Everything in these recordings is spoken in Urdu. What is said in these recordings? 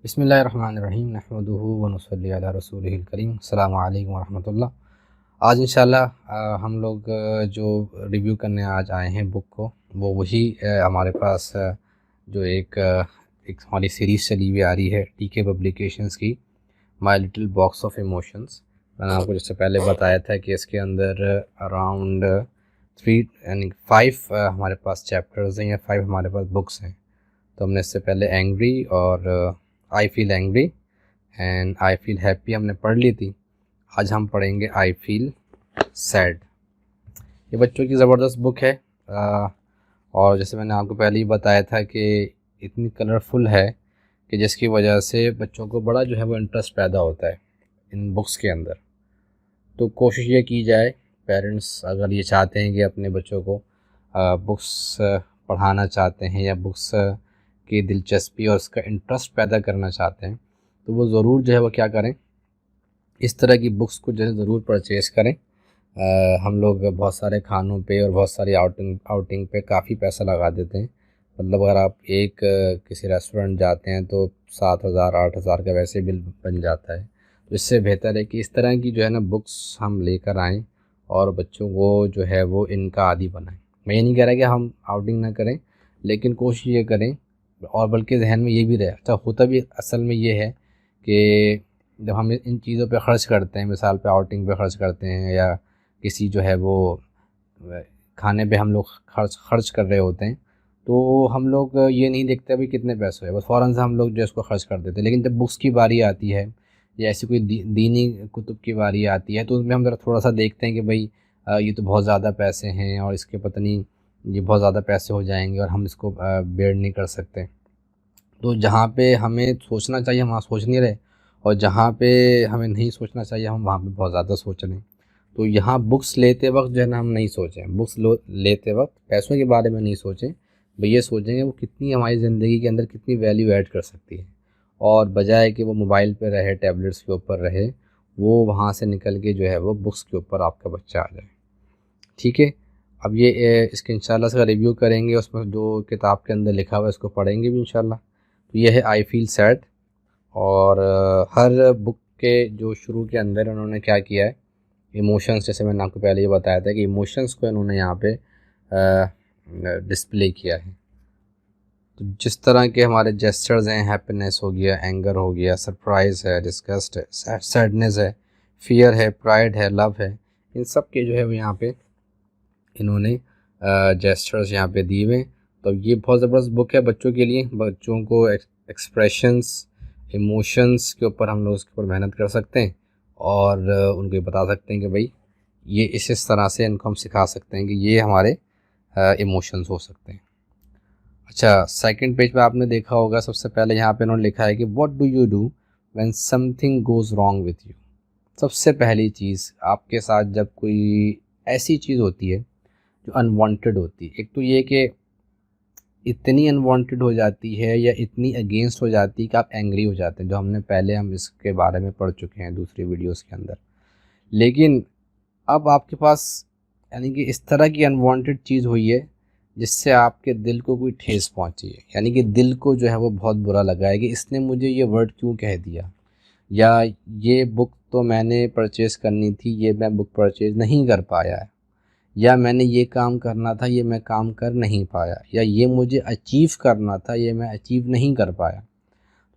بسم اللہ الرحمن الرحیم نحمدہ ونصلی علی رسولہ الکریم السلام علیکم ورحمۃ اللہ۔ آج انشاءاللہ ہم لوگ جو ریویو کرنے آج آئے ہیں بک کو، وہ وہی ہمارے پاس جو ایک ہماری سیریز چلی ہوئی آ رہی ہے ٹی کے پبلیکیشنز کی، مائی لٹل باکس آف ایموشنز۔ میں نے آپ کو جس سے پہلے بتایا تھا کہ اس کے اندر اراؤنڈ 5 ہمارے پاس چیپٹرز ہیں یا 5 ہمارے پاس بکس ہیں۔ تو ہم نے اس سے پہلے اینگری اور I feel angry and I feel happy ہم نے پڑھ لی تھی۔ آج ہم پڑھیں گے آئی فیل سیڈ۔ یہ بچوں کی زبردست بک ہے، اور جیسے میں نے آپ کو پہلے ہی بتایا تھا کہ اتنی کلرفل ہے کہ جس کی وجہ سے بچوں کو بڑا جو ہے وہ انٹرسٹ پیدا ہوتا ہے ان بکس کے اندر۔ تو کوشش یہ کی جائے، پیرنٹس اگر یہ چاہتے ہیں کہ اپنے بچوں کو بکس پڑھانا چاہتے ہیں یا بکس کی دلچسپی اور اس کا انٹرسٹ پیدا کرنا چاہتے ہیں، تو وہ ضرور جو ہے وہ کیا کریں، اس طرح کی بکس کو جو ہے ضرور پرچیز کریں۔ ہم لوگ بہت سارے کھانوں پہ اور بہت ساری آؤٹنگ پہ کافی پیسہ لگا دیتے ہیں۔ مطلب اگر آپ ایک کسی ریسٹورنٹ جاتے ہیں تو 7,000 8,000 کا ویسے بل بن جاتا ہے۔ تو اس سے بہتر ہے کہ اس طرح کی جو ہے نا بکس ہم لے کر آئیں اور بچوں کو جو ہے وہ ان کا عادی بنائیں۔ میں یہ نہیں کہہ رہا کہ ہم آؤٹنگ نہ کریں، لیکن کوشش یہ کریں، اور بلکہ ذہن میں یہ بھی رہے، اچھا ہوتا بھی اصل میں یہ ہے کہ جب ہم ان چیزوں پہ خرچ کرتے ہیں، مثال پہ آؤٹنگ پہ خرچ کرتے ہیں یا کسی جو ہے وہ کھانے پہ ہم لوگ خرچ کر رہے ہوتے ہیں، تو ہم لوگ یہ نہیں دیکھتے بھی کتنے پیسے ہوئے، بس فوراً سے ہم لوگ جو اس کو خرچ کر دیتے ہیں۔ لیکن جب بکس کی باری آتی ہے یا ایسی کوئی دینی کتب کی باری آتی ہے تو اس میں ہم ذرا تھوڑا سا دیکھتے ہیں کہ بھئی یہ تو بہت زیادہ پیسے ہیں اور اس کے پتہ نہیں یہ بہت زیادہ پیسے ہو جائیں گے اور ہم اس کو بیئر نہیں کر سکتے۔ تو جہاں پہ ہمیں سوچنا چاہیے ہم وہاں سوچ نہیں رہے، اور جہاں پہ ہمیں نہیں سوچنا چاہیے ہم وہاں پہ بہت زیادہ سوچ رہے ہیں۔ تو یہاں بکس لیتے وقت جو ہے نا ہم نہیں سوچیں، بکس لیتے وقت پیسوں کے بارے میں نہیں سوچیں، بھئی یہ سوچیں کہ وہ کتنی ہماری زندگی کے اندر کتنی ویلیو ایڈ کر سکتی ہے، اور بجائے کہ وہ موبائل پہ رہے، ٹیبلٹس کے اوپر رہے، وہ وہاں سے نکل کے جو ہے وہ بکس کے اوپر آپ کا بچہ آ جائے۔ ٹھیک ہے، اب یہ اس کے انشاءاللہ سے ریویو کریں گے، اس میں جو کتاب کے اندر لکھا ہوا ہے اس کو پڑھیں گے بھی انشاءاللہ۔ تو یہ ہے آئی فیل سیڈ، اور ہر بک کے جو شروع کے اندر انہوں نے کیا کیا ہے، ایموشنز، جیسے میں نے آپ کو پہلے یہ بتایا تھا کہ ایموشنز کو انہوں نے یہاں پہ ڈسپلے کیا ہے۔ تو جس طرح کے ہمارے جیسچرز ہیں، ہیپینس ہو گیا، اینگر ہو گیا، سرپرائز ہے، ڈسگسٹ ہے، سیڈنس ہے، فیئر ہے، پرائڈ ہے، لو ہے، ان سب کے جو ہے وہ یہاں پہ انہوں نے جیسچرز یہاں پہ دیے ہوئے۔ تو یہ بہت زبردست بک ہے بچوں کے لیے، بچوں کو ایکسپریشنز، ایموشنز کے اوپر ہم لوگ اس کے اوپر محنت کر سکتے ہیں، اور ان کو یہ بتا سکتے ہیں کہ بھئی یہ اس طرح سے ان کو ہم سکھا سکتے ہیں کہ یہ ہمارے ایموشنز ہو سکتے ہیں۔ اچھا، سیکنڈ پیج پہ آپ نے دیکھا ہوگا، سب سے پہلے یہاں پہ انہوں نے لکھا ہے کہ what do you do when something goes wrong with you. سب سے پہلی چیز آپ کے ساتھ جب کوئی ایسی چیز ہوتی ہے جو انوانٹیڈ ہوتی ہے، ایک تو یہ کہ اتنی انوانٹیڈ ہو جاتی ہے یا اتنی اگینسٹ ہو جاتی ہے کہ آپ اینگری ہو جاتے ہیں، جو ہم نے پہلے اس کے بارے میں پڑھ چکے ہیں دوسری ویڈیوز کے اندر۔ لیکن اب آپ کے پاس یعنی کہ اس طرح کی انوانٹیڈ چیز ہوئی ہے جس سے آپ کے دل کو کوئی ٹھیس پہنچی ہے، یعنی کہ دل کو جو ہے وہ بہت برا لگا ہے کہ اس نے مجھے یہ ورڈ کیوں کہہ دیا، یا یہ بک تو میں نے پرچیز کرنی تھی، یہ میں بک پرچیز نہیں کر پایا ہے، یا میں نے یہ کام کرنا تھا، یہ میں کام کر نہیں پایا، یا یہ مجھے اچیو کرنا تھا، یہ میں اچیو نہیں کر پایا۔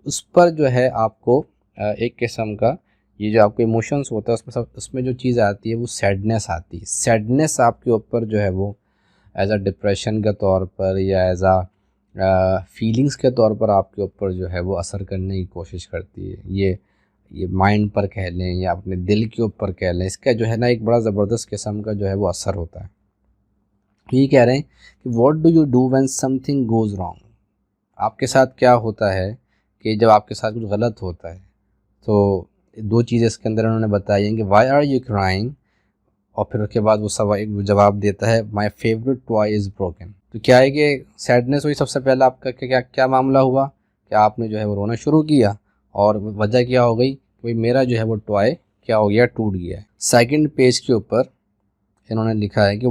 اس پر جو ہے آپ کو ایک قسم کا یہ جو آپ کو ایموشنز ہوتا ہے اس میں جو چیز آتی ہے وہ سیڈنس آتی ہے۔ سیڈنس آپ کے اوپر جو ہے وہ ایز اے ڈپریشن کے طور پر یا ایز اے فیلنگز کے طور پر آپ کے اوپر جو ہے وہ اثر کرنے کی کوشش کرتی ہے۔ یہ مائنڈ پر کہہ لیں یا اپنے دل کے اوپر کہہ لیں، اس کا جو ہے نا ایک بڑا زبردست قسم کا جو ہے وہ اثر ہوتا ہے۔ یہ کہہ رہے ہیں کہ what do you do when something goes wrong. آپ کے ساتھ کیا ہوتا ہے کہ جب آپ کے ساتھ کچھ غلط ہوتا ہے، تو دو چیزیں اس کے اندر انہوں نے بتائی ہیں کہ وائی آر یو کرائنگ، اور پھر اس کے بعد وہ جواب دیتا ہے my favourite toy is broken. تو کیا ہے کہ سیڈنس ہوئی، سب سے پہلے آپ کا کیا معاملہ ہوا کہ آپ نے جو ہے وہ رونا شروع کیا، اور وجہ کیا ہو گئی کہ میرا جو ہے وہ ٹوائے کیا ہو گیا، ٹوٹ گیا ہے۔ سیکنڈ پیج کے اوپر انہوں نے لکھا ہے کہ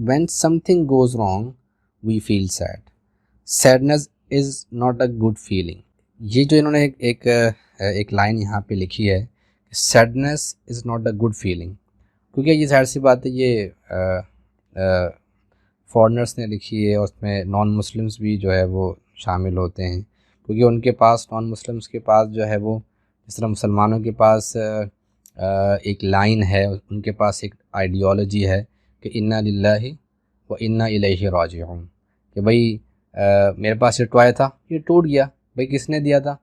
when something goes wrong we feel sad. Sadness is not a good feeling. یہ جو انہوں نے ایک لائن یہاں پہ لکھی ہے، sadness is not a good feeling, کیونکہ یہ ظاہر سی بات ہے یہ فارنرس نے لکھی ہے، اور اس میں نان مسلمس بھی جو ہے وہ شامل ہوتے ہیں، کیونکہ ان کے پاس، نان مسلمس کے پاس جو ہے وہ جس طرح مسلمانوں کے پاس ایک لائن ہے، ان کے پاس ایک آئیڈیالوجی ہے کہ انا للہ و انا الیہ راجعون، کہ بھئی میرے پاس یہ ٹوائے تھا، یہ ٹوٹ گیا، بھئی کس نے دیا تھا؟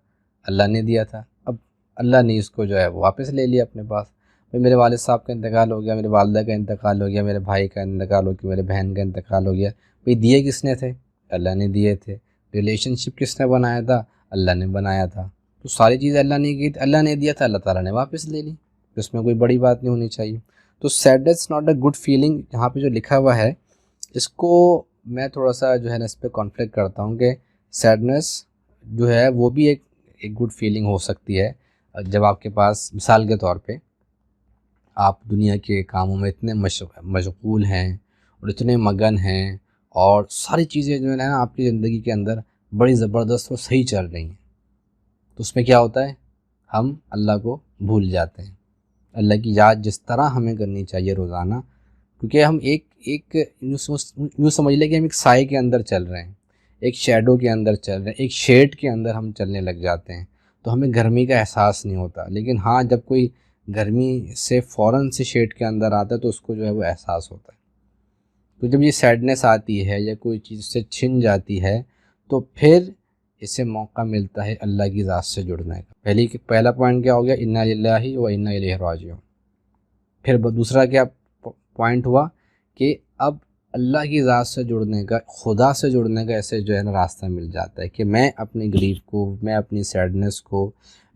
اللہ نے دیا تھا، اب اللہ نے اس کو جو ہے وہ واپس لے لیا اپنے پاس۔ بھئی میرے والد صاحب کا انتقال ہو گیا، میرے والدہ کا انتقال ہو گیا، میرے بھائی کا انتقال ہو گیا، میرے بہن کا انتقال ہو گیا، بھئی دیے کس نے تھے؟ اللہ نے دیے تھے۔ ریلیشن شپ کس نے بنایا تھا؟ اللہ نے بنایا تھا۔ تو ساری چیزیں اللہ نے کی تھی، اللہ نے دیا تھا، اللہ تعالیٰ نے واپس لے لی، اس میں کوئی بڑی بات نہیں ہونی چاہیے۔ تو sadness not a good feeling یہاں پہ جو لکھا ہوا ہے، اس کو میں تھوڑا سا جو ہے نا اس پہ کانفلکٹ کرتا ہوں کہ سیڈنس جو ہے وہ بھی ایک گڈ فیلنگ ہو سکتی ہے، جب آپ کے پاس مثال کے طور پہ آپ دنیا کے کاموں میں اتنے مشغول ہیں اور اتنے مگن ہیں، اور ساری چیزیں جو ہے نا آپ کی زندگی کے اندر بڑی زبردست اور صحیح چل رہی ہیں، تو اس میں کیا ہوتا ہے، ہم اللہ کو بھول جاتے ہیں۔ اللہ کی یاد جس طرح ہمیں کرنی چاہیے روزانہ، کیونکہ ہم ایک یوں سمجھ لیں کہ ہم ایک سائے کے اندر چل رہے ہیں، ایک شیڈو کے اندر چل رہے ہیں، ایک شیڈ کے اندر ہم چلنے لگ جاتے ہیں، تو ہمیں گرمی کا احساس نہیں ہوتا۔ لیکن ہاں، جب کوئی گرمی سے فوراً سے شیڈ کے اندر آتا ہے تو اس کو جو ہے وہ احساس ہوتا ہے۔ تو جب یہ سیڈنس آتی ہے یا کوئی چیز سے چھن جاتی ہے، تو پھر اسے موقع ملتا ہے اللہ کی ذات سے جڑنے کا۔ پہلا پوائنٹ کیا ہو گیا، انا للہ و انا الیہ راجعون۔ پھر دوسرا کیا پوائنٹ ہوا کہ اب اللہ کی ذات سے جڑنے کا، خدا سے جڑنے کا ایسے جو ہے نا راستہ مل جاتا ہے کہ میں اپنی گریف کو، میں اپنی سیڈنس کو،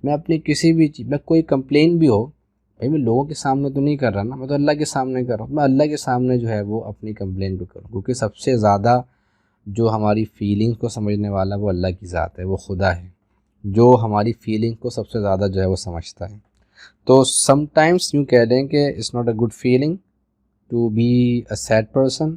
میں اپنی کسی بھی چیز میں کوئی کمپلین بھی ہو، بھائی میں لوگوں کے سامنے تو نہیں کر رہا نا، میں تو اللہ کے سامنے کر رہا ہوں، میں اللہ کے سامنے جو ہے وہ اپنی کمپلین بھی کروں، کیونکہ سب سے زیادہ جو ہماری فیلنگ کو سمجھنے والا وہ اللہ کی ذات ہے، وہ خدا ہے جو ہماری فیلنگ کو سب سے زیادہ جو ہے وہ سمجھتا ہے۔ تو سم ٹائمس یوں کہہ دیں کہ it's not a good feeling to be a sad person,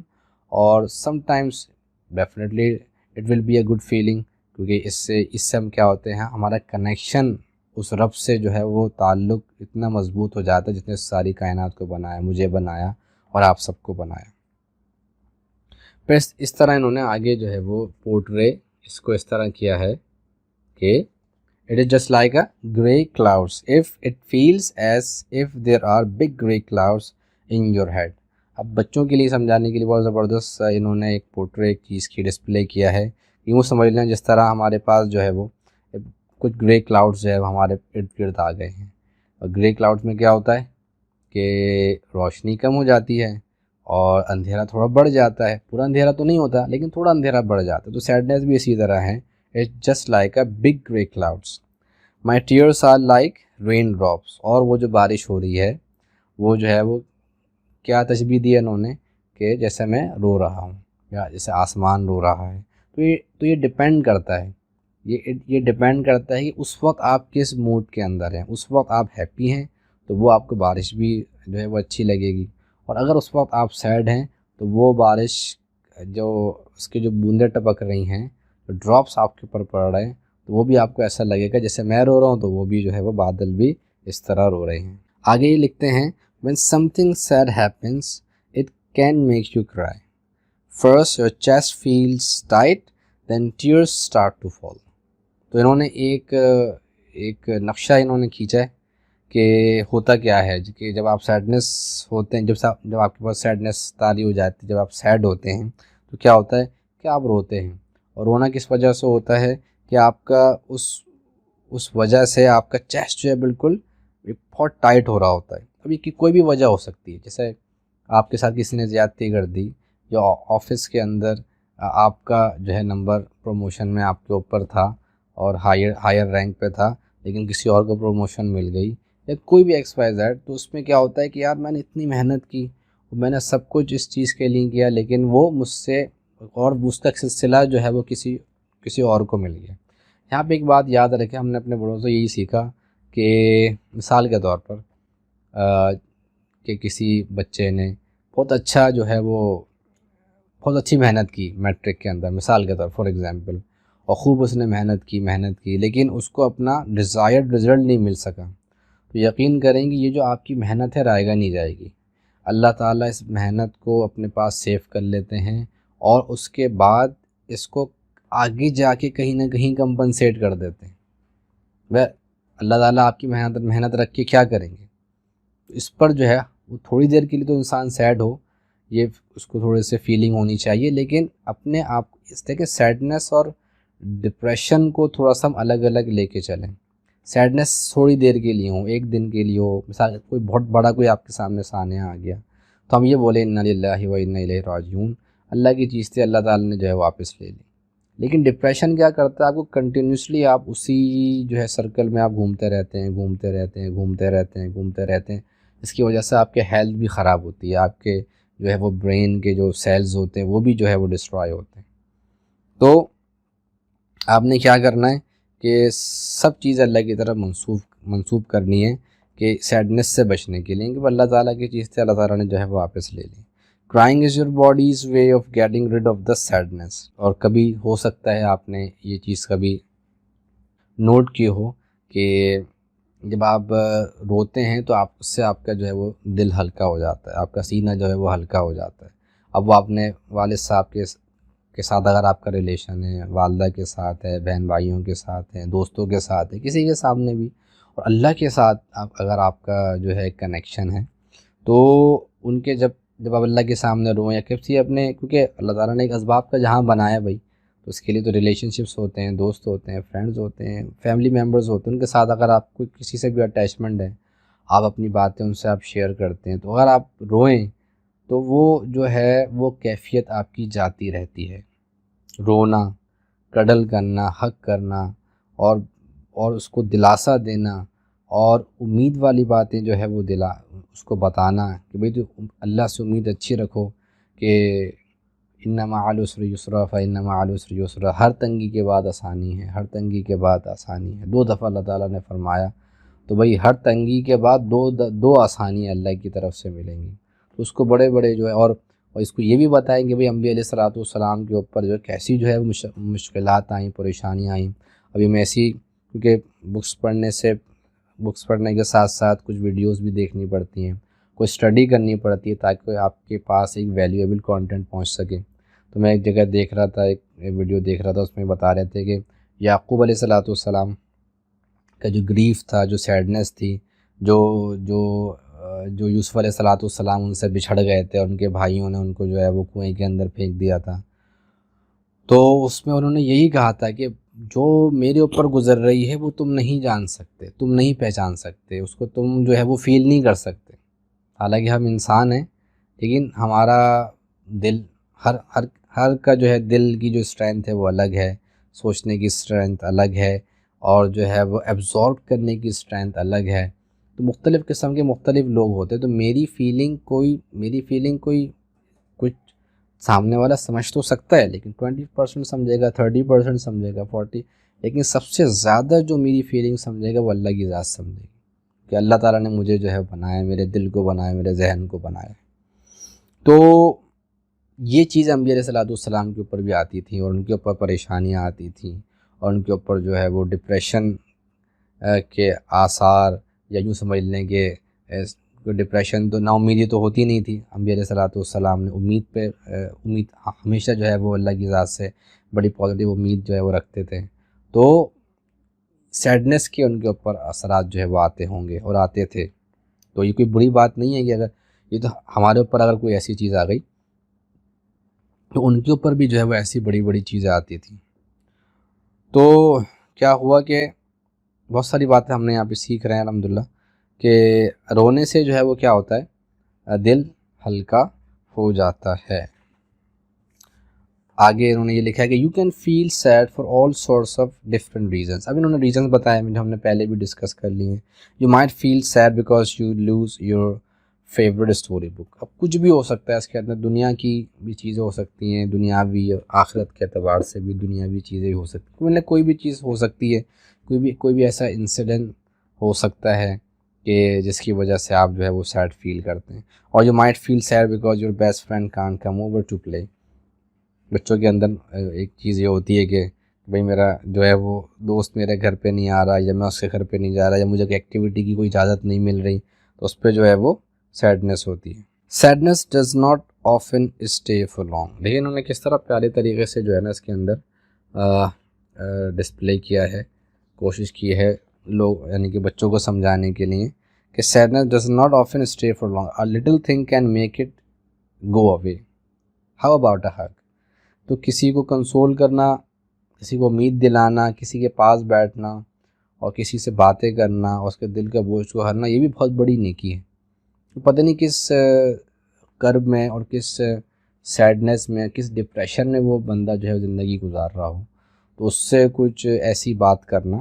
اور sometimes definitely it will be a good feeling, کیونکہ اس سے ہم کیا ہوتے ہیں، ہمارا کنیکشن اس رب سے جو ہے وہ تعلق اتنا مضبوط ہو جاتا ہے جس نے ساری کائنات کو بنایا، مجھے بنایا اور آپ سب کو بنایا۔ پھر اس طرح انہوں نے آگے جو ہے وہ پورٹرے اس کو اس طرح کیا ہے کہ it is just like a grey clouds if it feels as if there are big grey clouds in your head۔ اب بچوں کے لیے سمجھانے کے لیے بہت زبردست انہوں نے ایک پورٹرے چیز کی ڈسپلے کیا ہے، یوں سمجھ لیں جس طرح ہمارے پاس جو ہے وہ کچھ گرے کلاؤڈز جو ہے وہ ہمارے ارد گرد آ گئے ہیں، اور گرے کلاؤڈز میں کیا ہوتا ہے کہ روشنی کم ہو جاتی ہے اور اندھیرا تھوڑا بڑھ جاتا ہے، پورا اندھیرا تو نہیں ہوتا لیکن تھوڑا اندھیرا بڑھ جاتا ہے۔ تو سیڈنس بھی اسی طرح ہے، it's just like a big grey clouds, my tears are like rain drops. اور وہ جو بارش ہو رہی ہے وہ جو ہے وہ کیا تشبیہ دی ہے انہوں نے کہ جیسے میں رو رہا ہوں یا جیسے آسمان رو رہا ہے۔ تو یہ ڈپینڈ کرتا ہے، یہ ڈپینڈ کرتا ہے کہ اس وقت آپ کس موڈ کے اندر ہیں۔ اس وقت آپ ہیپی ہیں تو وہ آپ کو بارش بھی جو ہے وہ اچھی لگے گی، اور اگر اس وقت آپ سیڈ ہیں تو وہ بارش جو اس کی جو بوندیں ٹپک رہی ہیں، جو ڈراپس آپ کے اوپر پڑ رہے ہیں، تو وہ بھی آپ کو ایسا لگے گا جیسے میں رو رہا ہوں، تو وہ بھی جو ہے وہ بادل بھی اس طرح رو رہے ہیں۔ آگے یہ لکھتے ہیں when something sad happens it can make you cry, first your chest feels tight then tears start to fall۔ تو انہوں نے ایک نقشہ انہوں نے کھینچا ہے کہ ہوتا کیا ہے کہ جب آپ سیڈنس ہوتے ہیں، جب آپ کے پاس سیڈنس طاری ہو جاتی ہے، جب آپ سیڈ ہوتے ہیں تو کیا ہوتا ہے کہ آپ روتے ہیں، اور رونا کس وجہ سے ہوتا ہے کہ آپ کا اس وجہ سے آپ کا چیسٹ جو ہے بالکل بہت ٹائٹ ہو رہا ہوتا ہے۔ اب یہ کوئی بھی وجہ ہو سکتی ہے، جیسے آپ کے ساتھ کسی نے زیادتی کر دی، یا آفس کے اندر آپ کا جو ہے نمبر پروموشن میں آپ کے اوپر تھا اور ہائر رینک پہ تھا، لیکن کسی اور کو پروموشن مل گئی، یا کوئی بھی ایکس وائی زیڈ، تو اس میں کیا ہوتا ہے کہ یار میں نے اتنی محنت کی، میں نے سب کچھ اس چیز کے لیے کیا، لیکن وہ مجھ سے، اور اس کا سلسلہ جو ہے وہ کسی اور کو مل گیا۔ یہاں پہ ایک بات یاد رکھیں، ہم نے اپنے بڑوں سے یہی سیکھا کہ مثال کے طور پر کہ کسی بچے نے بہت اچھا جو ہے وہ بہت اچھی محنت کی میٹرک کے اندر، مثال کے طور فار ایگزامپل، اور خوب اس نے محنت کی لیکن اس کو اپنا ڈیزائرڈ رزلٹ نہیں مل سکا، تو یقین کریں گے یہ جو آپ کی محنت ہے رائے گا نہیں جائے گی۔ اللہ تعالیٰ اس محنت کو اپنے پاس سیو کر لیتے ہیں اور اس کے بعد اس کو آگے جا کے کہیں نہ کہیں کمپنسیٹ کر دیتے ہیں۔ وہ اللہ تعالیٰ آپ کی محنت رکھ کے کیا کریں گے؟ اس پر جو ہے وہ تھوڑی دیر کے لیے تو انسان سیڈ ہو، یہ اس کو تھوڑے سے فیلنگ ہونی چاہیے، لیکن اپنے آپ اس طرح کے سیڈنس اور ڈپریشن کو تھوڑا سا ہم الگ الگ لے کے چلیں۔ سیڈنس تھوڑی دیر کے لیے ہو، ایک دن کے لیے ہو، مثال کوئی بہت بڑا کوئی آپ کے سامنے سانحہ آ گیا تو ہم یہ بولیں انا للہ و انا الیہ راجعون، اللہ کی چیز تھی، اللہ تعالیٰ نے جو ہے واپس لے لی۔ لیکن ڈپریشن کیا کرتا ہے؟ آپ کو کنٹینیوسلی آپ اسی جو ہے سرکل میں آپ گھومتے رہتے ہیں۔ اس کی وجہ سے آپ کے ہیلتھ بھی خراب ہوتی ہے، آپ کے جو ہے وہ برین کے جو سیلز ہوتے ہیں وہ بھی جو ہے وہ ڈسٹرائے ہوتے ہیں۔ تو آپ نے کیا کرنا ہے کہ سب چیز اللہ کی طرف منسوب کرنی ہے کہ سیڈنس سے بچنے کے لیے، کہ اللہ تعالیٰ کی چیز تھی، اللہ تعالیٰ نے جو ہے وہ واپس لے لی۔ Crying is your bodies way of getting rid of the sadness. اور کبھی ہو سکتا ہے آپ نے یہ چیز کبھی نوٹ کی ہو کہ جب آپ روتے ہیں تو آپ اس سے آپ کا جو ہے وہ دل ہلکا ہو جاتا ہے، آپ کا سینہ جو ہے وہ ہلکا ہو جاتا ہے۔ اب وہ اپنے والد صاحب کے ساتھ اگر آپ کا ریلیشن ہے، والدہ کے ساتھ ہے، بہن بھائیوں کے ساتھ ہے، دوستوں کے ساتھ ہے، کسی کے سامنے بھی، اور اللہ کے ساتھ اگر آپ کا جو ہے کنیکشن ہے، تو ان کے جب آپ اللہ کے سامنے روئیں یا کسی اپنے، کیونکہ اللہ تعالیٰ نے ایک اسباب کا جہاں بنایا بھائی، تو اس کے لیے تو ریلیشن شپس ہوتے ہیں، دوست ہوتے ہیں، فرینڈز ہوتے ہیں، فیملی ممبرز ہوتے ہیں، ان کے ساتھ اگر آپ کو کسی سے بھی اٹیچمنٹ ہے، آپ اپنی باتیں ان سے آپ شیئر کرتے ہیں، تو اگر آپ روئیں تو وہ جو ہے وہ کیفیت آپ کی جاتی رہتی ہے۔ رونا، کڈل کرنا، حق کرنا، اور اس کو دلاسا دینا، اور امید والی باتیں جو ہے وہ اس کو بتانا کہ بھئی تو اللہ سے امید اچھی رکھو کہ ان مع العسر یسرا فان مع العسر یسرا، ہر تنگی کے بعد آسانی ہے، ہر تنگی کے بعد آسانی ہے، 2 دفعہ اللہ تعالیٰ نے فرمایا، تو بھئی ہر تنگی کے بعد دو آسانی اللہ کی طرف سے ملیں گی۔ تو اس کو بڑے جو ہے اور اس کو یہ بھی بتائیں کہ بھئی انبیاء علیہ الصلوۃ والسلام کے اوپر جو کیسی جو ہے مشکلات آئیں، پریشانیاں آئیں۔ ابھی میں ایسی، کیونکہ بکس پڑھنے کے ساتھ ساتھ کچھ ویڈیوز بھی دیکھنی پڑتی ہیں، کوئی اسٹڈی کرنی پڑتی ہے تاکہ آپ کے پاس ایک ویلیویبل کانٹینٹ پہنچ سکے۔ تو میں ایک جگہ دیکھ رہا تھا، ایک ویڈیو دیکھ رہا تھا، اس میں بتا رہے تھے کہ یعقوب علیہ الصلوۃ والسلام کا جو گریف تھا، جو سیڈنس تھی، جو یوسف علیہ الصلوۃ والسلام ان سے بچھڑ گئے تھے اور ان کے بھائیوں نے ان کو جو ہے وہ کنویں کے اندر پھینک دیا تھا، تو اس میں انہوں نے یہی کہا تھا کہ جو میرے اوپر گزر رہی ہے وہ تم نہیں جان سکتے، تم نہیں پہچان سکتے، اس کو تم جو ہے وہ فیل نہیں کر سکتے۔ حالانکہ ہم انسان ہیں، لیکن ہمارا دل، ہر کا جو ہے دل کی جو اسٹرینتھ ہے وہ الگ ہے، سوچنے کی اسٹرینتھ الگ ہے، اور جو ہے وہ ایبزارب کرنے کی اسٹرینتھ الگ ہے۔ تو مختلف قسم کے مختلف لوگ ہوتے ہیں، تو میری فیلنگ کوئی کچھ سامنے والا سمجھ تو سکتا ہے، لیکن 20% سمجھے گا، 30% سمجھے گا، 40، لیکن سب سے زیادہ جو میری فیلنگ سمجھے گا وہ اللہ کی ذات سمجھے گی، کہ اللہ تعالیٰ نے مجھے جو ہے بنایا، میرے دل کو بنایا، میرے ذہن کو بنایا۔ تو یہ چیز انبیاء علیہ الصلوۃ والسلام کے اوپر بھی آتی تھی، اور ان کے اوپر پریشانیاں آتی تھیں، اور ان کے اوپر جو ہے وہ ڈپریشن کے آثار، یا یوں سمجھ لیں کہ ڈپریشن تو نا امیدی تو ہوتی نہیں تھی۔ انبیاء علیہ الصلوۃ والسلام نے امید ہمیشہ جو ہے وہ اللہ کی ذات سے بڑی پازیٹیو امید جو ہے وہ رکھتے تھے، تو سیڈنس کے ان کے اوپر اثرات جو ہے وہ آتے ہوں گے اور آتے تھے۔ تو یہ کوئی بری بات نہیں ہے کہ اگر یہ تو ہمارے اوپر اگر کوئی ایسی چیز آ گئی تو ان کے اوپر بھی جو ہے وہ ایسی بڑی چیزیں آتی تھیں۔ تو کیا ہوا کہ بہت ساری باتیں ہم نے یہاں پہ سیکھ رہے ہیں الحمدللہ، کہ رونے سے جو ہے وہ کیا ہوتا ہے، دل ہلکا ہو جاتا ہے۔ آگے انہوں نے یہ لکھا ہے کہ you can feel sad for all sorts of different reasons. اب انہوں نے ریزنس بتائے جو ہم نے پہلے بھی ڈسکس کر لیے ہیں۔ You might feel sad because you lose your favourite story book. اب کچھ بھی ہو سکتا ہے اس کے اندر، دنیا کی بھی چیزیں ہو سکتی ہیں، دنیاوی آخرت کے اعتبار سے بھی دنیاوی چیزیں ہو سکتی ہیں، مطلب کوئی بھی چیز ہو سکتی ہے، کوئی بھی ایسا انسیڈنٹ ہو سکتا ہے کہ جس کی وجہ سے آپ جو ہے وہ سیڈ فیل کرتے ہیں۔ اور you might feel sad because your best friend can't come over to play. بچوں کے اندر ایک چیز یہ ہوتی ہے کہ بھئی میرا جو ہے وہ دوست میرے گھر پہ نہیں آ رہا، یا میں اس کے گھر پہ نہیں جا رہا، یا مجھے کوئی ایکٹیویٹی کی کوئی اجازت نہیں مل رہی، تو اس پہ جو ہے وہ سیڈنس ہوتی ہے۔ Sadness does not often stay for long, لیکن انہوں نے کس طرح پیارے طریقے سے جو ہے نا اس کے اندر ڈسپلے کیا ہے، کوشش کی ہے لوگ یعنی کہ بچوں کو سمجھانے کے لیے کہ sadness does not often stay for long, a little thing can make it go away, how about a hug. تو کسی کو کنسول کرنا، کسی کو امید دلانا، کسی کے پاس بیٹھنا اور کسی سے باتیں کرنا اور اس کے دل کا بوجھ کو ہرنا، یہ بھی بہت بڑی نیکی ہے۔ پتہ نہیں کس کرب میں اور کس سیڈنس میں، کس ڈپریشن میں وہ بندہ جو ہے زندگی گزار رہا ہو، تو اس سے کچھ ایسی بات کرنا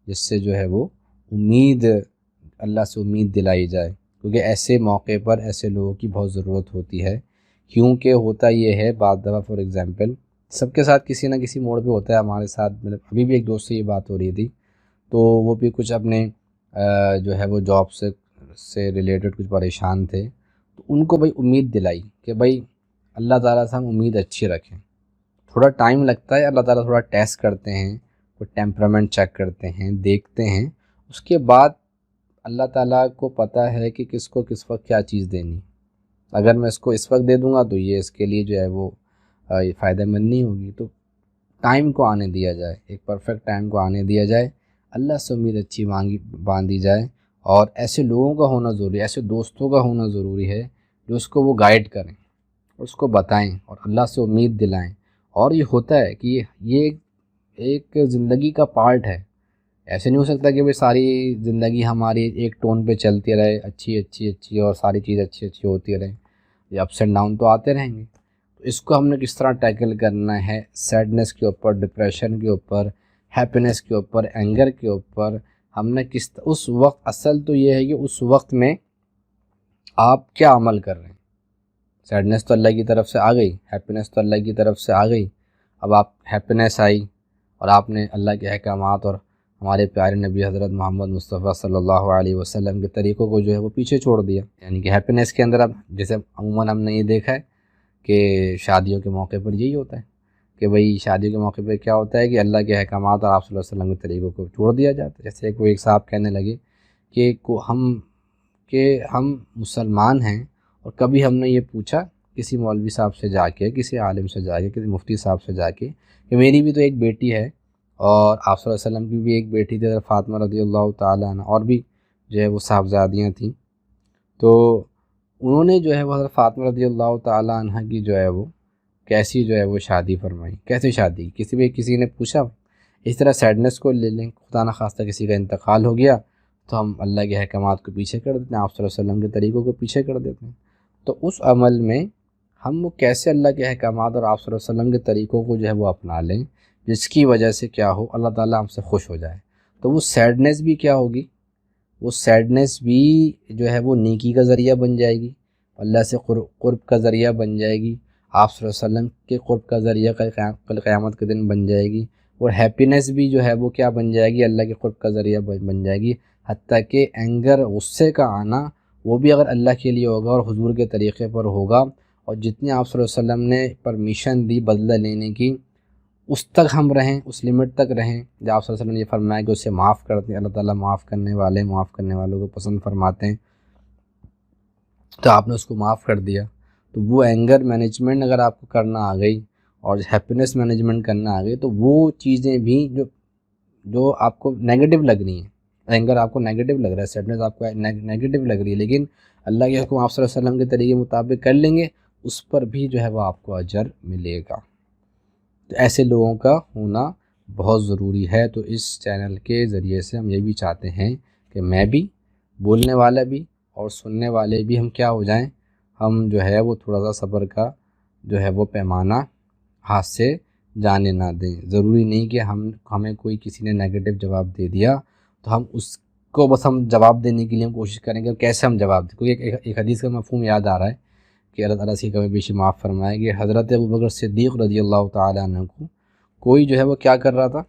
جس سے جو ہے وہ امید، اللہ سے امید دلائی جائے، کیونکہ ایسے موقع پر ایسے لوگوں کی بہت ضرورت ہوتی ہے۔ کیونکہ ہوتا یہ ہے بعض دفعہ، فار ایگزامپل سب کے ساتھ کسی نہ کسی موڑ پہ ہوتا ہے، ہمارے ساتھ ابھی بھی ایک دوست سے یہ بات ہو رہی تھی، تو وہ بھی کچھ اپنے جو ہے وہ جاب سے ریلیٹڈ کچھ پریشان تھے، تو ان کو بھائی امید دلائی کہ بھائی اللہ تعالیٰ سے ہم امید اچھی رکھیں، تھوڑا ٹائم لگتا ہے، اللہ تعالیٰ تھوڑا ٹیسٹ کرتے ہیں، وہ ٹیمپرامنٹ چیک کرتے ہیں، دیکھتے ہیں، اس کے بعد اللہ تعالیٰ کو پتہ ہے کہ کس کو کس وقت کیا چیز دینی۔ اگر میں اس کو اس وقت دے دوں گا تو یہ اس کے لیے جو ہے وہ فائدہ مند نہیں ہوگی، تو ٹائم کو آنے دیا جائے، ایک پرفیکٹ ٹائم کو آنے دیا جائے، اللہ سے امید اچھی باندھی جائے، اور ایسے لوگوں کا ہونا ضروری ہے، ایسے دوستوں کا ہونا ضروری ہے جو اس کو وہ گائیڈ کریں، اس کو بتائیں اور اللہ سے امید دلائیں۔ اور یہ ہوتا ہے کہ یہ ایک زندگی کا پارٹ ہے، ایسے نہیں ہو سکتا کہ بھئی ساری زندگی ہماری ایک ٹون پہ چلتی رہے، اچھی اچھی اچھی، اور ساری چیز اچھی اچھی ہوتی رہیں، یہ اپس اینڈ ڈاؤن تو آتے رہیں گے۔ تو اس کو ہم نے کس طرح ٹیکل کرنا ہے، سیڈنس کے اوپر، ڈپریشن کے اوپر، ہیپینس کے اوپر، اینگر کے اوپر، ہم نے اس وقت، اصل تو یہ ہے کہ اس وقت میں آپ کیا عمل کر رہے ہیں۔ سیڈنس تو اللہ کی طرف سے آ گئی، ہیپینس تو اللہ کی طرف سے آ گئی، اب آپ ہیپینس آئی اور آپ نے اللہ کے احکامات اور ہمارے پیارے نبی حضرت محمد مصطفیٰ صلی اللہ علیہ وسلم کے طریقوں کو جو ہے وہ پیچھے چھوڑ دیا، یعنی کہ ہیپینس کے اندر اب جیسے عموماً ہم نے یہ دیکھا ہے کہ شادیوں کے موقع پر یہی ہوتا ہے کہ بھئی شادیوں کے موقع پہ کیا ہوتا ہے کہ اللہ کے احکامات اور آپ صلی اللہ علیہ وسلم کے طریقوں کو چھوڑ دیا جاتا ہے۔ جیسے کوئی ایک صاحب کہنے لگے کہ ہم مسلمان ہیں، اور کبھی ہم نے یہ پوچھا کسی مولوی صاحب سے جا کے، کسی عالم سے جا کے، کسی مفتی صاحب سے جا کے کہ میری بھی تو ایک بیٹی ہے، اور آپ صلی اللہ علیہ وسلم کی بھی ایک بیٹی تھی حضرت فاطمہ رضی اللہ تعالیٰ عنہ، اور بھی جو ہے وہ صاحبزادیاں تھیں، تو انہوں نے جو ہے وہ حضرت فاطمہ رضی اللہ تعالیٰ عنہ کی جو ہے وہ کیسی جو ہے وہ شادی فرمائی، کیسے شادی، کسی نے پوچھا۔ اس طرح سیڈنس کو لے لیں، خدا نخواستہ کسی کا انتقال ہو گیا تو ہم اللہ کے احکامات کو پیچھے کر دیتے ہیں، آپ صلی اللہ علیہ وسلم کے طریقوں کو پیچھے کر دیتے ہیں، تو اس عمل میں ہم وہ کیسے اللہ کے احکامات اور آپ صلی اللہ علیہ وسلم کے طریقوں کو جو ہے وہ اپنا لیں، جس کی وجہ سے کیا ہو، اللہ تعالیٰ ہم سے خوش ہو جائے، تو وہ سیڈنس بھی کیا ہوگی، وہ سیڈنس بھی جو ہے وہ نیکی کا ذریعہ بن جائے گی، اللہ سے قرب کا ذریعہ بن جائے گی، آپ صلی اللہ علیہ وسلم کے قرب کا ذریعہ کل قیامت کے دن بن جائے گی، اور ہیپینس بھی جو ہے وہ کیا بن جائے گی، اللہ کے قرب کا ذریعہ بن جائے گی، حتیٰ کہ اینگر، غصے کا آنا، وہ بھی اگر اللہ کے لیے ہوگا اور حضور کے طریقے پر ہوگا، اور جتنی آپ صلی اللہ علیہ وسلم نے پرمیشن دی بدلہ لینے کی، اس تک ہم رہیں، اس لمٹ تک رہیں جو آپ صلی اللہ علیہ وسلم نے یہ فرمایا کہ اسے معاف کرتے ہیں، اللہ تعالیٰ معاف کرنے والوں کو پسند فرماتے ہیں، تو آپ نے اس کو معاف کر دیا، تو وہ اینگر مینجمنٹ اگر آپ کو کرنا آ گئی اور ہیپینس مینجمنٹ کرنا آ گئی، تو وہ چیزیں بھی جو آپ کو نیگیٹو لگ رہی ہیں، اینگر آپ کو نیگیٹو لگ رہا ہے، سیڈنس آپ کو نیگیٹو لگ رہی ہے، لیکن اللہ کے حکم آپ صلی اللہ علیہ وسلم کے طریقے مطابق کر لیں گے، اس پر بھی جو ہے وہ آپ کو اجر ملے گا۔ تو ایسے لوگوں کا ہونا بہت ضروری ہے۔ تو اس چینل کے ذریعے سے ہم یہ بھی چاہتے ہیں کہ میں بھی، بولنے والا بھی اور سننے والے بھی، ہم کیا ہو جائیں، ہم جو ہے وہ تھوڑا سا صبر کا جو ہے وہ پیمانہ ہاتھ سے جانے نہ دیں۔ ضروری نہیں کہ ہمیں کوئی کسی نے نیگیٹو جواب دے دیا تو ہم اس کو بس ہم جواب دینے کے لیے ہم کوشش کریں گے کیسے ہم جواب دیں۔ کوئی ایک حدیث کا مفہوم یاد آ رہا ہے کہ اللہ تعالیٰ سے کبھی بیشی معاف فرمائے کہ حضرت ابوبکر صدیق رضی اللہ تعالیٰ عنہ کو کوئی جو ہے وہ کیا کر رہا تھا،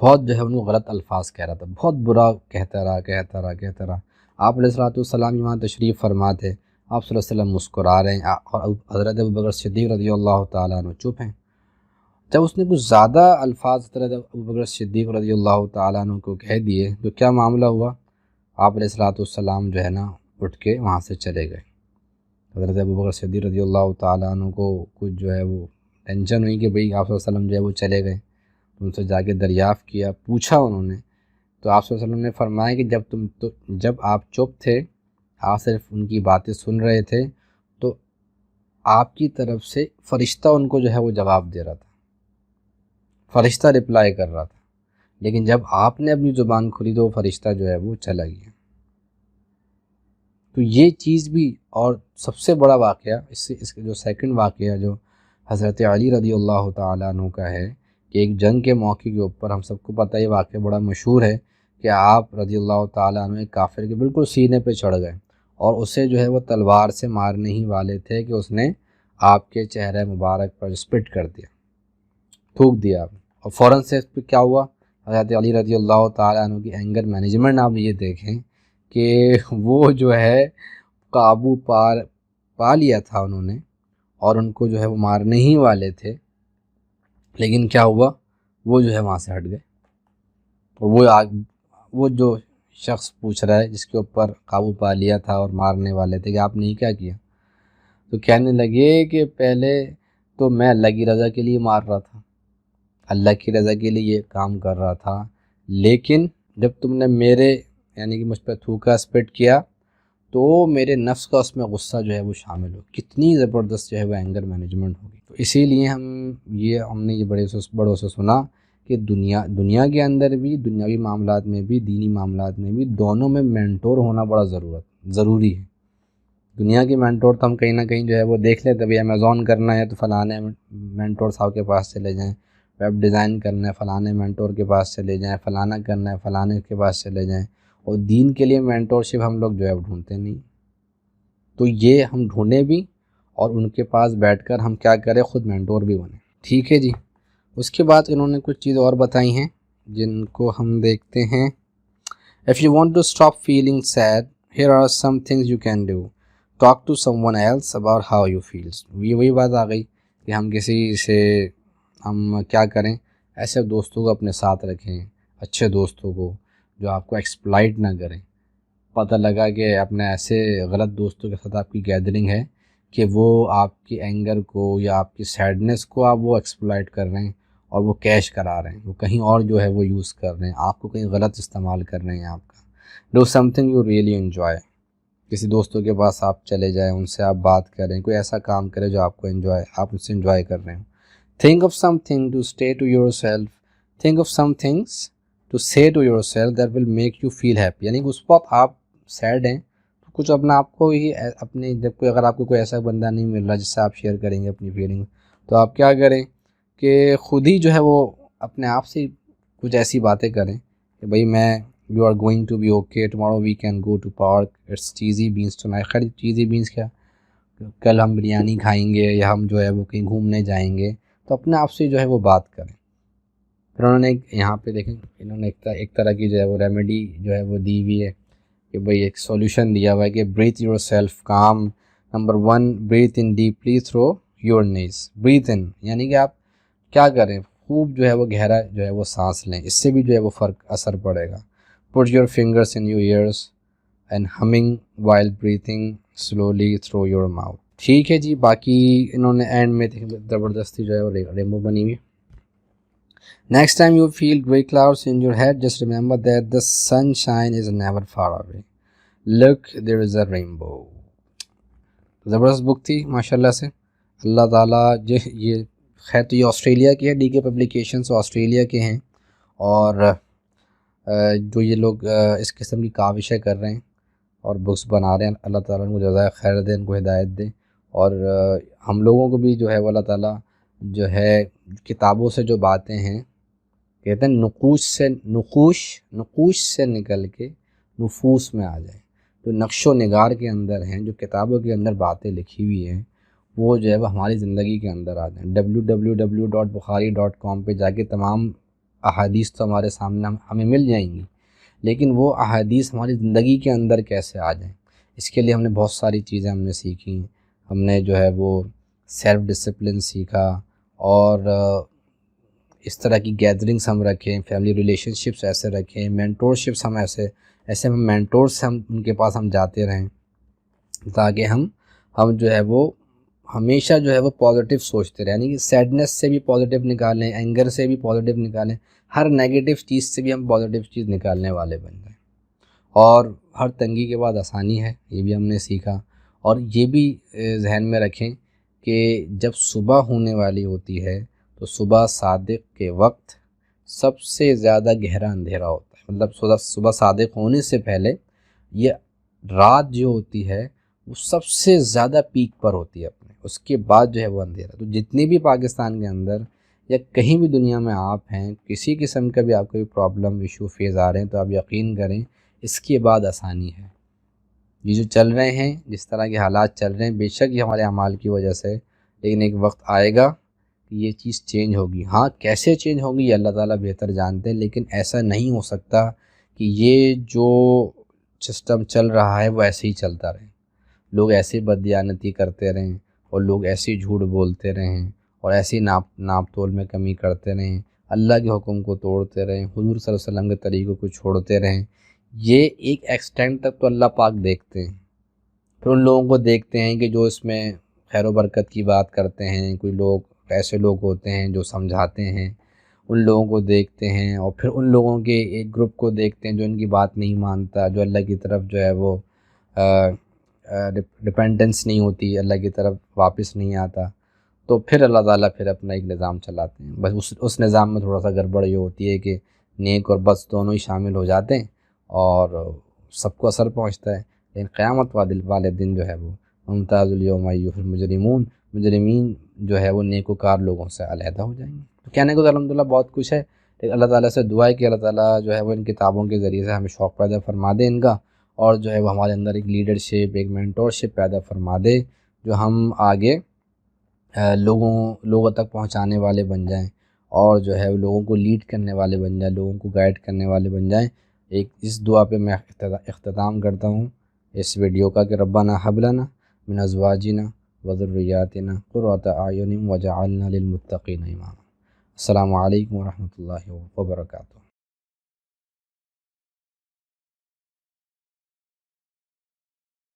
بہت جو ہے ان کو غلط الفاظ کہہ رہا تھا، بہت برا کہتا رہا۔ آپ علیہ السلام وہاں تشریف فرما تھے، آپ صلی اللہ علیہ وسلم مسکرا رہے ہیں، اور حضرت ابوبکر صدیق رضی اللہ تعالیٰ عنہ چپ ہیں۔ جب اس نے کچھ زیادہ الفاظ حضرت ابوبکر صدیق رضی اللہ تعالیٰ عنہ کو کہہ دیے تو کیا معاملہ ہوا، آپ علیہ الصلوۃ والسلام جو ہے نا اٹھ کے وہاں سے چلے گئے۔ حضرت ابوبکر صدیق رضی اللہ تعالیٰ عنہ کو کچھ جو ہے وہ ٹینشن ہوئی کہ بھئی آپ صلی اللہ علیہ وسلم جو ہے وہ چلے گئے، ان سے جا کے دریافت کیا، پوچھا انہوں نے، تو آپ صلی اللہ علیہ وسلم نے فرمایا کہ جب آپ چپ تھے، آپ صرف ان کی باتیں سن رہے تھے، تو آپ کی طرف سے فرشتہ ان کو جو ہے وہ جواب دے رہا تھا، فرشتہ رپلائی کر رہا تھا، لیکن جب آپ نے اپنی زبان کھلی تو وہ فرشتہ جو ہے وہ چلا گیا۔ تو یہ چیز بھی، اور سب سے بڑا واقعہ اس کے جو سیکنڈ واقعہ جو حضرت علی رضی اللہ تعالیٰ عنہ کا ہے کہ ایک جنگ کے موقع کے اوپر، ہم سب کو پتہ ہے یہ واقعہ بڑا مشہور ہے کہ آپ رضی اللہ تعالیٰ عنہ ایک کافر کے بالکل سینے پہ چڑھ گئے اور اسے جو ہے وہ تلوار سے مارنے ہی والے تھے کہ اس نے آپ کے چہرہ مبارک پر اسپٹ کر دیا، تھوک دیا، اور فوراً سے اس پہ کیا ہوا، حضرت علی رضی اللہ تعالیٰ عنہ کی اینگر مینجمنٹ آپ یہ دیکھیں کہ وہ جو ہے قابو پا لیا تھا انہوں نے، اور ان کو جو ہے وہ مارنے ہی والے تھے، لیکن کیا ہوا، وہ جو ہے وہاں سے ہٹ گئے، اور وہ جو شخص پوچھ رہا ہے جس کے اوپر قابو پا لیا تھا اور مارنے والے تھے کہ آپ نے کیا کیا، تو کہنے لگے کہ پہلے تو میں اللہ کی رضا کے لیے مار رہا تھا، اللہ کی رضا کے لیے یہ کام کر رہا تھا، لیکن جب تم نے میرے یعنی کہ مجھ پہ تھوکا، اسپٹ کیا، تو میرے نفس کا اس میں غصہ جو ہے وہ شامل ہو، کتنی زبردست جو ہے وہ اینگر مینجمنٹ ہوگی۔ تو اسی لیے ہم نے یہ بڑوں سے سنا کہ دنیا کے اندر بھی، دنیاوی معاملات میں بھی، دینی معاملات میں بھی، دونوں میں مینٹور ہونا بڑا ضروری ہے۔ دنیا کی مینٹور تو ہم کہیں نہ کہیں جو ہے وہ دیکھ لیتے، ابھی امیزون کرنا ہے تو فلانے مینٹور صاحب کے پاس چلے جائیں، ویب ڈیزائن کرنا ہے فلانے مینٹور کے پاس چلے جائیں، فلانا کرنا ہے فلانے کے پاس چلے جائیں، اور دین کے لیے مینٹورشپ ہم لوگ جو ہے ڈھونڈتے نہیں۔ تو یہ ہم ڈھونڈیں بھی، اور ان کے پاس بیٹھ کر ہم کیا کریں، خود مینٹور بھی بنیں، ٹھیک ہے جی۔ اس کے بعد انہوں نے کچھ چیز اور بتائی ہیں جن کو ہم دیکھتے ہیں۔ If you want to stop feeling sad, here are some things you can do. Talk to someone else about how you feel. وہی بات آ گئی کہ ہم کسی سے ہم کیا کریں، ایسے دوستوں کو اپنے ساتھ رکھیں، اچھے دوستوں کو جو آپ کو ایکسپلائٹ نہ کریں۔ پتہ لگا کہ اپنے ایسے غلط دوستوں کے ساتھ آپ کی گیدرنگ ہے کہ وہ آپ کی اینگر کو یا آپ کی سیڈنس کو آپ وہ ایکسپلائٹ کر رہے ہیں اور وہ کیش کرا رہے ہیں، وہ کہیں اور جو ہے وہ یوز کر رہے ہیں، آپ کو کہیں غلط استعمال کر رہے ہیں آپ کا۔ Do some thing you really enjoy, کسی دوستوں کے پاس آپ چلے جائیں، ان سے آپ بات کریں، کوئی ایسا کام کریں جو آپ اس سے انجوائے کر رہے ہیں۔ Think of something to stay to yourself, think of some things to say to yourself that will make you feel happy, یعنی کہ اس وقت آپ سیڈ ہیں تو کچھ اپنا آپ کو ہی اپنے اگر آپ کو کوئی ایسا بندہ نہیں مل رہا جس سے آپ شیئر کریں گے اپنی فیلنگ، تو آپ کیا کریں کہ خود ہی جو ہے وہ اپنے آپ سے کچھ ایسی باتیں کریں کہ بھئی you are going to be okay, tomorrow we can go to park, it's cheesy beans tonight. خیر چیزی بینس کیا، کل ہم بریانی کھائیں گے یا ہم جو ہے وہ کہیں گھومنے جائیں گے، تو اپنے آپ سے جو ہے وہ بات کریں۔ پھر انہوں نے یہاں پہ دیکھیں، انہوں نے ایک طرح کی جو ہے وہ ریمیڈی جو ہے وہ دی ہوئی ہے کہ بھئی ایک سولوشن دیا ہوا ہے کہ breathe yourself calm. Number 1، breathe in deeply through your nose, breathe in یعنی کہ آپ کیا کریں، خوب جو ہے وہ گہرا جو ہے وہ سانس لیں، اس سے بھی جو ہے وہ اثر پڑے گا۔ Put your fingers in your ears and humming while breathing slowly through your mouth, ٹھیک ہے جی۔ باقی انہوں نے اینڈ میں زبردستی جو ہے وہ ریمبو بنی ہوئی۔ Next time you feel gray clouds in your head, just remember that the sunshine is never far away. Look, there is a rainbow. زبردست بک تھی ماشاءاللہ سے، اللہ تعالیٰ یہ خیر تو یہ آسٹریلیا کی ہے، ڈی کے پبلیکیشنز آسٹریلیا کے ہیں، اور جو یہ لوگ اس قسم کی کاوشیں کر رہے ہیں اور بکس بنا رہے ہیں، اللہ تعالیٰ ان کو جزائے خیر دے، ان کو ہدایت دے، اور ہم لوگوں کو بھی جو ہے وہ اللہ تعالیٰ جو ہے کتابوں سے جو باتیں ہیں، کہتے ہیں نقوش سے نکل کے نفوس میں آ جائیں، جو نقش و نگار کے اندر ہیں، جو کتابوں کے اندر باتیں لکھی ہوئی ہیں، وہ جو ہے وہ ہماری زندگی کے اندر آ جائیں۔ www.bukhari.com پہ جا کے تمام احادیث تو ہمارے سامنے ہمیں مل جائیں گی، لیکن وہ احادیث ہماری زندگی کے اندر کیسے آ جائیں، اس کے لیے ہم نے بہت ساری چیزیں ہم نے سیکھی۔ ہم نے جو ہے وہ سیلف ڈسپلن سیکھا، اور اس طرح کی گیدرنگس ہم رکھیں، فیملی ریلیشن شپس ایسے رکھیں، مینٹورشپس ہم ایسے مینٹورس ہم ان کے پاس ہم جاتے رہیں، تاکہ ہم جو ہے وہ ہمیشہ جو ہے وہ پازیٹیو سوچتے رہیں، یعنی کہ سیڈنس سے بھی پازیٹیو نکالیں، اینگر سے بھی پازیٹیو نکالیں، ہر نیگیٹو چیز سے بھی ہم پازیٹیو چیز نکالنے والے بن جائیں۔ اور ہر تنگی کے بعد آسانی ہے، یہ بھی ہم نے سیکھا۔ اور یہ بھی ذہن میں رکھیں کہ جب صبح ہونے والی ہوتی ہے تو صبح صادق کے وقت سب سے زیادہ گہرا اندھیرا ہوتا ہے، مطلب صبح صادق ہونے سے پہلے یہ رات جو ہوتی ہے وہ سب سے زیادہ پیک پر ہوتی ہے اپنے، اس کے بعد جو ہے وہ اندھیرا۔ تو جتنی بھی پاکستان کے اندر یا کہیں بھی دنیا میں آپ ہیں، کسی قسم کا بھی آپ کو پرابلم ایشو فیز آ رہے ہیں، تو آپ یقین کریں اس کے بعد آسانی ہے۔ یہ جو چل رہے ہیں، جس طرح کے حالات چل رہے ہیں، بے شک یہ ہمارے اعمال کی وجہ سے، لیکن ایک وقت آئے گا کہ یہ چیز چینج ہوگی۔ ہاں کیسے چینج ہوگی یہ اللہ تعالیٰ بہتر جانتے ہیں، لیکن ایسا نہیں ہو سکتا کہ یہ جو سسٹم چل رہا ہے وہ ایسے ہی چلتا رہے، لوگ ایسے بددیانتی کرتے رہیں اور لوگ ایسے جھوٹ بولتے رہیں اور ایسی ناپ تول میں کمی کرتے رہیں، اللہ کے حکم کو توڑتے رہیں، حضور صلی اللہ علیہ وسلم کے طریقوں کو چھوڑتے رہیں۔ یہ ایک ایکسٹینٹ تک تو اللہ پاک دیکھتے ہیں، پھر ان لوگوں کو دیکھتے ہیں کہ جو اس میں خیر و برکت کی بات کرتے ہیں، کوئی لوگ ایسے لوگ ہوتے ہیں جو سمجھاتے ہیں، ان لوگوں کو دیکھتے ہیں، اور پھر ان لوگوں کے ایک گروپ کو دیکھتے ہیں جو ان کی بات نہیں مانتا، جو اللہ کی طرف جو ہے وہ ڈپینڈنس نہیں ہوتی، اللہ کی طرف واپس نہیں آتا، تو پھر اللہ تعالیٰ پھر اپنا ایک نظام چلاتے ہیں۔ بس اس نظام میں تھوڑا سا گڑبڑ یہ ہوتی ہے کہ نیک اور بد دونوں ہی شامل ہو جاتے ہیں اور سب کو اثر پہنچتا ہے، لیکن قیامت والے دن جو ہے وہ ممتاز الیوم ایھا المجرمون، مجرمین جو ہے وہ نیک وکار لوگوں سے علیحدہ ہو جائیں گے۔ تو کہنے کو تو الحمدللہ بہت کچھ ہے، لیکن اللہ تعالیٰ سے دعا ہے کہ اللہ تعالیٰ جو ہے وہ ان کتابوں کے ذریعے سے ہمیں شوق پیدا فرما دے ان کا، اور جو ہے وہ ہمارے اندر ایک لیڈرشپ، ایک مینٹورشپ پیدا فرما دے، جو ہم آگے لوگوں تک پہنچانے والے بن جائیں، اور جو ہے لوگوں کو لیڈ کرنے والے بن جائیں، لوگوں کو گائیڈ کرنے والے بن جائیں۔ ایک اس دعا پہ میں اختتام کرتا ہوں اس ویڈیو کا کہ ربنا ھب لنا من ازواجنا وذریاتنا قرۃ اعین وجعلنا للمتقین اماما۔ السلام علیکم ورحمۃ اللہ وبرکاتہ۔